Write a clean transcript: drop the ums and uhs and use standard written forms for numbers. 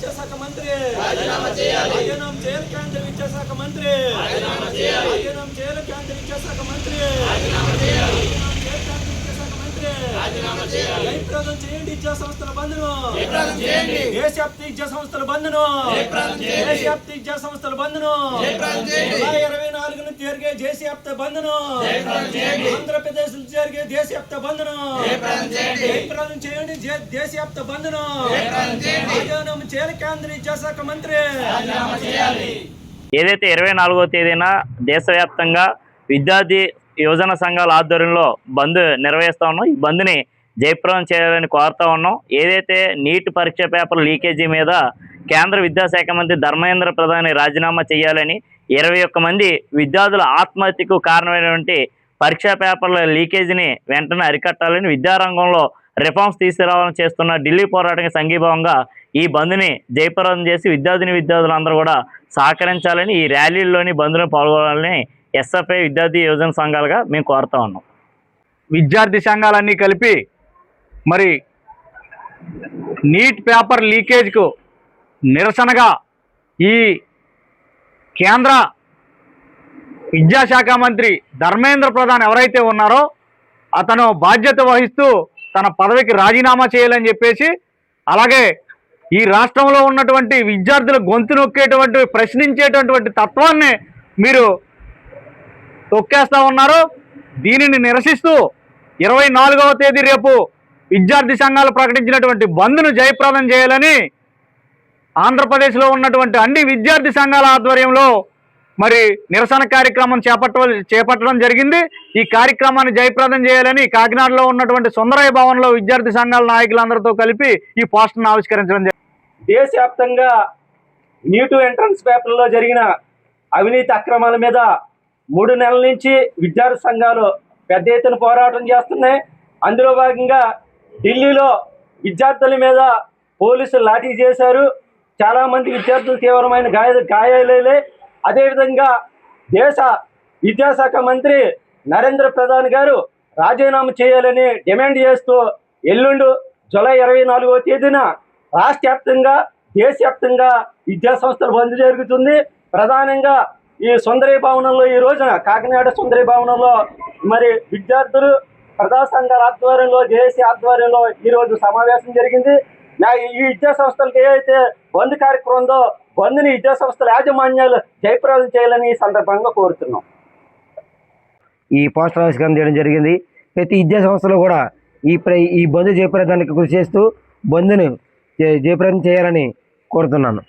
విద్యాశాఖ మంత్రి రాజీనామా చేయాలి కేంద్ర విద్యాశాఖ మంత్రి రాజీనామా చేయాలి కేంద్ర విద్యాశాఖ మంత్రి రాజీనామా చేయాలి జయప్రదం చేయండి విద్యా సంస్థల బంద్ను దేశవ్యాప్త విద్యా సంస్థల బంద్ను దేశవ్యాప్త విద్యా సంస్థల బంద్ను జూలై 24న జరిగే దేశవ్యాప్త బంద్ను ఆంధ్రప్రదేశ్ లో జరిగే దేశవ్యాప్త బంద్ను జయప్రదం చేయండి దేశవ్యాప్త బంద్ను రాజీనామా చేయాలి కేంద్ర విద్యాశాఖ మంత్రి. ఏదైతే 24వ తేదీన దేశవ్యాప్తంగా విద్యార్థి యువజన సంఘాల ఆధ్వర్యంలో బంద్ నిర్వహిస్తా ఉన్నాం. ఈ బంద్ని జయప్రదం చేయాలని కోరుతా ఉన్నాం. ఏదైతే నీట్ పరీక్ష పేపర్ లీకేజీ మీద కేంద్ర విద్యాశాఖ మంత్రి ధర్మేంద్ర ప్రధాన్ రాజీనామా చేయాలని 21 మంది విద్యార్థుల ఆత్మహత్యకు కారణమైనటువంటి పరీక్షా పేపర్ల లీకేజీని వెంటనే అరికట్టాలని విద్యారంగంలో రిఫార్మ్స్ తీసుకురావాలని చేస్తున్న ఢిల్లీ పోరాటానికి సంఘీభావంగా ఈ బంద్ని జయప్రదం చేసి విద్యార్థులందరూ కూడా సహకరించాలని, ఈ ర్యాలీల్లోని బంద్లో పాల్గొనాలని ఎస్ఎఫ్ఐ విద్యార్థి యువజన సంఘాలుగా మేము కోరుతా ఉన్నాం. విద్యార్థి సంఘాలన్నీ కలిపి మరి నీట్ పేపర్ లీకేజ్కు నిరసనగా ఈ కేంద్ర విద్యాశాఖ మంత్రి ధర్మేంద్ర ప్రధాన్ ఎవరైతే ఉన్నారో అతను బాధ్యత వహిస్తూ తన పదవికి రాజీనామా చేయాలని చెప్పేసి, అలాగే ఈ రాష్ట్రంలో ఉన్నటువంటి విద్యార్థుల గొంతు నొక్కేటువంటి ప్రశ్నించేటటువంటి తత్వాన్ని మీరు తొక్కేస్తా ఉన్నారు. దీనిని నిరసిస్తూ 24వ తేదీ రేపు విద్యార్థి సంఘాలు ప్రకటించినటువంటి బంద్ను జయప్రదం చేయాలని ఆంధ్రప్రదేశ్లో ఉన్నటువంటి అన్ని విద్యార్థి సంఘాల ఆధ్వర్యంలో మరి నిరసన కార్యక్రమం చేపట్టడం జరిగింది. ఈ కార్యక్రమాన్ని జయప్రదం చేయాలని కాకినాడలో ఉన్నటువంటి సుందరయ్య భవన్లో విద్యార్థి సంఘాల నాయకులందరితో కలిపి ఈ పోస్టర్ను ఆవిష్కరించడం జరిగింది. దేశవ్యాప్తంగా నీట్ ఎంట్రన్స్ పేపర్లో జరిగిన అవినీతి అక్రమాల మీద 3 నెలల నుంచి విద్యార్థి సంఘాలు పెద్ద ఎత్తున పోరాటం చేస్తున్నాయి. అందులో భాగంగా ఢిల్లీలో విద్యార్థుల మీద పోలీసులు లాఠీ చేశారు. చాలామంది విద్యార్థులు తీవ్రమైన గాయాలే. అదేవిధంగా దేశ విద్యాశాఖ మంత్రి నరేంద్ర ప్రధాన్ గారు రాజీనామా చేయాలని డిమాండ్ చేస్తూ ఎల్లుండి జూలై 24వ తేదీన రాష్ట్ర వ్యాప్తంగా దేశవ్యాప్తంగా విద్యాసంస్థల బంద్ జరుగుతుంది. ప్రధానంగా ఈ సుందరయ్య భవనంలో ఈ రోజున కాకినాడ సుందరయ్య భవనంలో మరి విద్యార్థులు ప్రజా సంఘాల ఆధ్వర్యంలో జేఏసీ ఆధ్వర్యంలో ఈరోజు సమావేశం జరిగింది. ఈ విద్యా సంస్థలకు ఏదైతే బంద్ కార్యక్రమం ఉందో బంద్ని విద్యా సంస్థల యాజమాన్యాలు జయప్రదం చేయాలని ఈ సందర్భంగా కోరుతున్నాం. ఈ పోస్టర్ ఆవిష్కరణ చేయడం జరిగింది. ప్రతి విద్యా సంస్థలో కూడా ఈ బంద్ జయప్రదానికి కృషి చేస్తూ బంద్ను జయప్రదం చేయాలని కోరుతున్నాను.